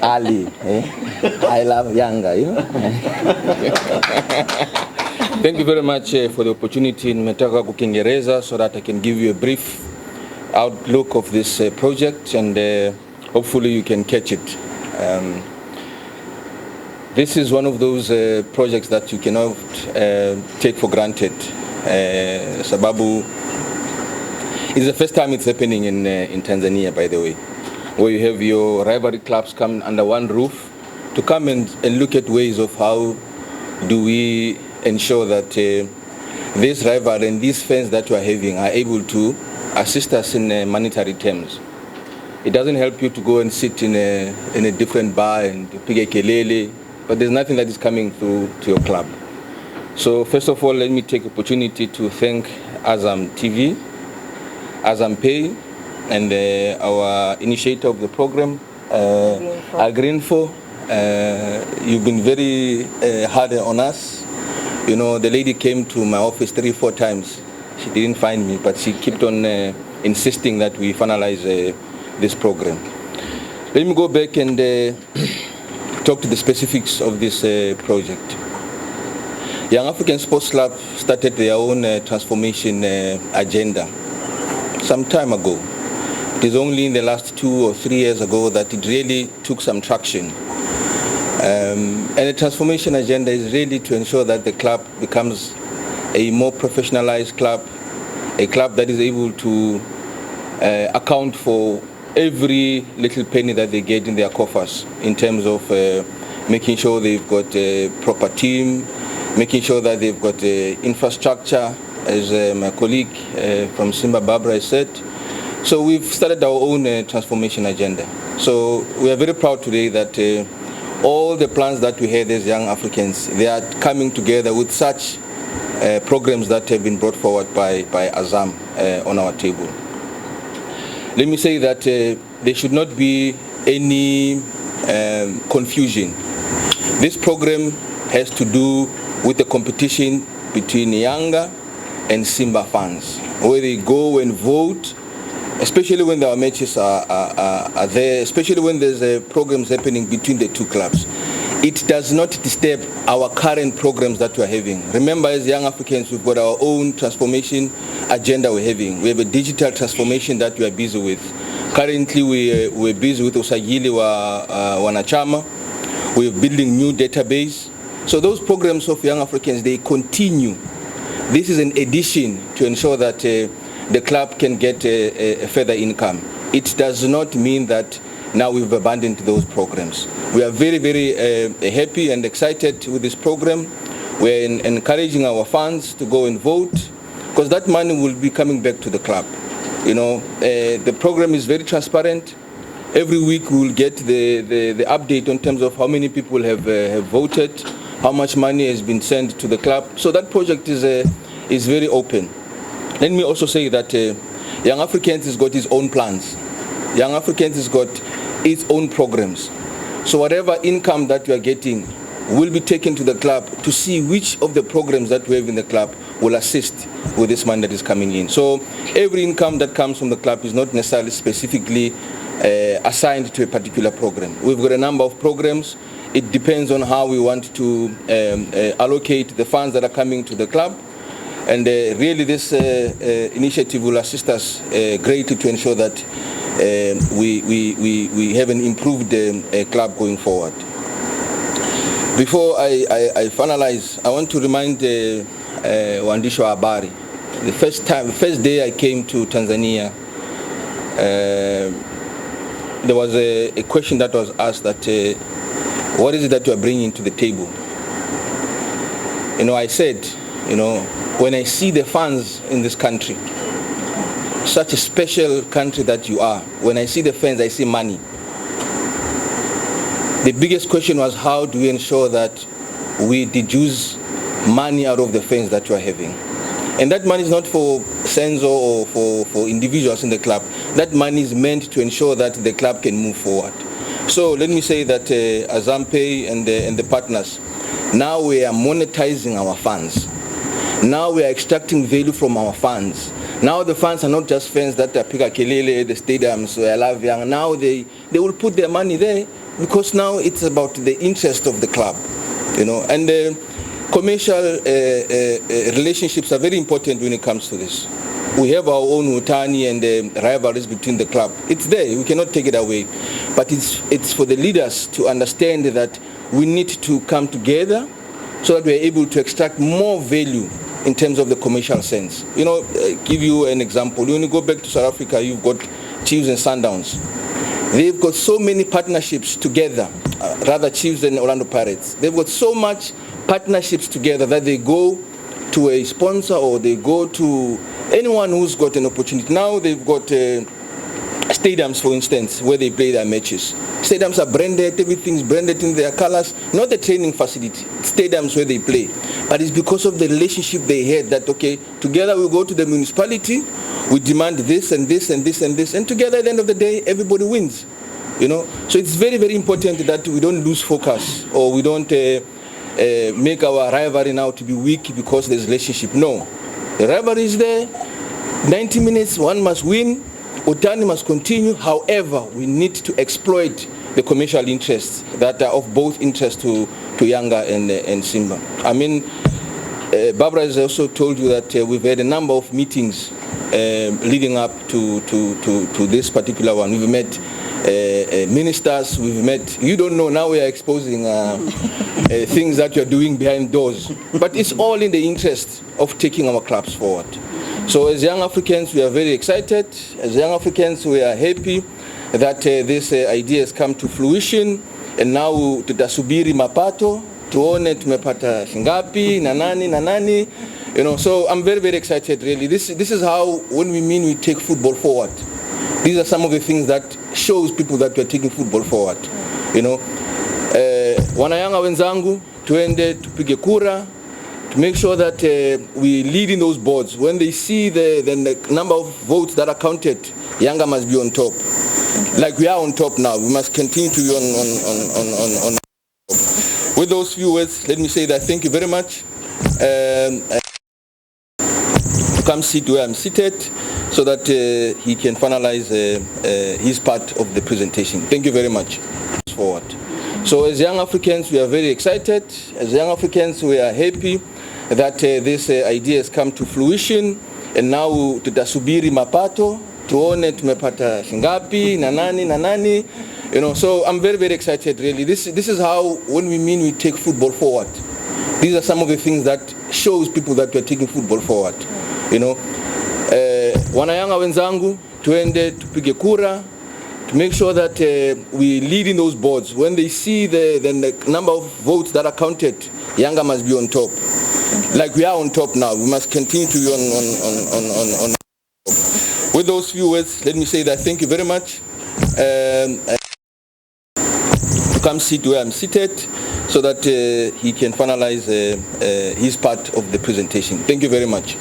Ali, I love Yanga, you know. Thank you very much for the opportunity. Nimetaka kwa Kiingereza so that I can give you a brief outlook of this project, and hopefully you can catch it. This is one of those projects that you cannot take for granted. Sababu, it's the first time it's happening in Tanzania, by the way, where you have your rivalry clubs come under one roof to come and look at ways of how do we ensure that this rivalry and these fans that we are having are able to assist us in monetary terms. It doesn't help you to go and sit in a different bar and piga kelele, but there's nothing that is coming through to your club. So first of all, let me take opportunity to thank Azam TV, Azam Pay, and our initiator of the program, Greenfo. You've been very hard on us. You know, the lady came to my office 3-4 times. She didn't find me, but she kept on insisting that we finalize this program. Let me go back and talk to the specifics of this project. Young African Sports Club started their own transformation agenda some time ago. It is only in the last 2 or 3 years ago that it really took some traction. And the transformation agenda is really to ensure that the club becomes a more professionalized club, a club that is able to account for every little penny that they get in their coffers in terms of making sure they've got a proper team, making sure that they've got infrastructure, as my colleague from Simba Barbara said. So we've started our own transformation agenda. So we are very proud today that all the plans that we had as young Africans, they are coming together with such programs that have been brought forward by Azam on our table. Let me say that there should not be any confusion. This program has to do with the competition between Yanga and Simba fans, where they go and vote, especially when our matches are there, especially when there's programs happening between the two clubs. It does not disturb our current programs that we're having. Remember, as young Africans, we've got our own transformation agenda we're having. We have a digital transformation that we are busy with. Currently, we're busy with usajili wa CHAMA. We're building new database. So those programs of young Africans, they continue. This is an addition to ensure that the club can get a further income. It does not mean that now we've abandoned those programs. We are very, very happy and excited with this program. We're encouraging our fans to go and vote, because that money will be coming back to the club. You know, the program is very transparent. Every week we will get the update in terms of how many people have voted, how much money has been sent to the club. So that project is very open. Let me also say that Young Africans has got its own plans. Young Africans has got its own programs. So whatever income that we are getting will be taken to the club to see which of the programs that we have in the club will assist with this money that is coming in. So every income that comes from the club is not necessarily specifically assigned to a particular program. We've got a number of programs. It depends on how we want to allocate the funds that are coming to the club. And really this initiative will assist us greatly to ensure that we have an improved club going forward. Before I finalize, I want to remind waandishi wa habari. The first day I came to Tanzania, there was a question that was asked that what is it that you are bringing to the table? You know, I said, you know, when I see the fans in this country, such a special country that you are, when I see the fans, I see money. The biggest question was, how do we ensure that we deduce money out of the fans that you are having? And that money is not for Senzo or for individuals in the club. That money is meant to ensure that the club can move forward. So let me say that Azam Pay and the partners, now we are monetizing our funds. Now we are extracting value from our funds. Now the fans are not just fans that pick a kelele, the stadiums, I love Yanga. Now they will put their money there because now it's about the interest of the club, you know. And commercial relationships are very important when it comes to this. We have our own utani and rivalries between the club. It's there, we cannot take it away. But it's for the leaders to understand that we need to come together so that we're able to extract more value in terms of the commercial sense. You know, give you an example. When you go back to South Africa, you've got Chiefs and Sundowns. They've got so many partnerships together, rather Chiefs than Orlando Pirates. They've got so much partnerships together that they go to a sponsor or they go to anyone who's got an opportunity. Now they've got stadiums, for instance, where they play their matches. Stadiums are branded, everything's branded in their colors, not the training facility, stadiums where they play. But it's because of the relationship they had that, okay, together we go to the municipality, we demand this and this and this and this, and together at the end of the day, everybody wins, you know. So it's very, very important that we don't lose focus or we don't make our rivalry now to be weak because there's relationship. No, the rivalry is there, 90 minutes, one must win, Utani must continue. However, we need to exploit the commercial interests that are of both interest to Yanga and Simba. I mean, Barbara has also told you that we've had a number of meetings leading up to this particular one. We've met ministers, we've met, you don't know, now we are exposing things that you're doing behind doors. But it's all in the interest of taking our clubs forward. So as young Africans, we are very excited. As young Africans, we are happy that this idea has come to fruition. And now tutasubiri mapato, tuone tumepata shingapi, nani. You know, so I'm very, very excited, really. This is how, when we mean we take football forward, these are some of the things that shows people that we're taking football forward. You know, wanayanga wenzangu, tuende tupige kura, to make sure that we lead in those boards. When they see the number of votes that are counted, Yanga must be on top. Like we are on top now, we must continue to be on. With those few words, let me say that thank you very much. To come sit where I'm seated so that he can finalize his part of the presentation. Thank you very much. Forward. So as young Africans, we are very excited. As young Africans, we are happy that this idea has come to fruition. And now tutasubiri mapato, tuone tumepata shingapi, nani. You know, so I'm very, very excited, really. This is how, when we mean we take football forward, these are some of the things that shows people that we're taking football forward. You know, wanayanga wenzangu, tuende tupige kura, to make sure that we lead in those boards. When they see the number of votes that are counted, Yanga must be on top. Like we are on top now, we must continue to be on. With those few words, let me say that thank you very much. To come sit where I'm seated so that he can finalize his part of the presentation. Thank you very much.